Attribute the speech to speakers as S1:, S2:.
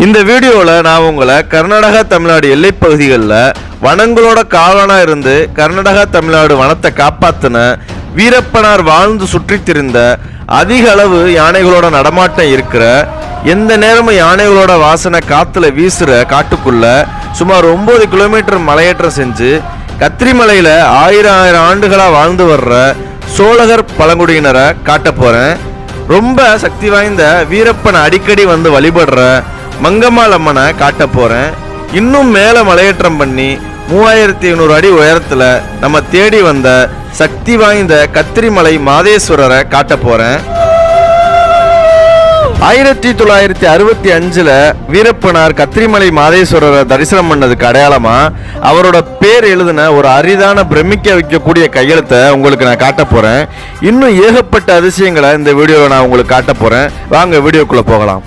S1: இந்த வீடியோவில் நான் உங்களை கர்நாடகா தமிழ்நாடு எல்லை பகுதிகளில் வனங்களோட காவலனாக இருந்து கர்நாடகா தமிழ்நாடு வனத்தை காப்பாற்றின வீரப்பனார் வாழ்ந்து சுற்றி திரிந்த அதிக அளவு யானைகளோட நடமாட்டம் இருக்கிற எந்த நேரமும் யானைகளோட வாசனை காற்றுல வீசுகிற காட்டுக்குள்ள சுமார் 9 கிலோமீட்டர் மலையேற்றம் செஞ்சு கத்திரிமலையில் ஆயிரம் ஆண்டுகளாக வாழ்ந்து வர்ற சோழகர் பழங்குடியினரை காட்ட போகிறேன். ரொம்ப சக்தி வாய்ந்த வீரப்பனை அடிக்கடி வந்து வழிபடுற மங்கம்மாள் அம்மனை காட்ட போகிறேன். இன்னும் மேலே மலையேற்றம் பண்ணி 3500 அடி உயரத்தில் நம்ம தேடி வந்த சக்தி வாய்ந்த கத்திரிமலை மாதேஸ்வரரை காட்ட போகிறேன். 1965 வீரப்பனார் கத்திரிமலை மாதேஸ்வரரை தரிசனம் பண்ணதுக்கு அடையாளமா அவரோட பேர் எழுதின ஒரு அரிதான பிரமிக்க வைக்கக்கூடிய கையெழுத்தை உங்களுக்கு நான் காட்ட போறேன். இன்னும் ஏகப்பட்ட அதிசயங்களை இந்த வீடியோவை நான் உங்களுக்கு காட்ட போறேன். வாங்க வீடியோக்குள்ள போகலாம்.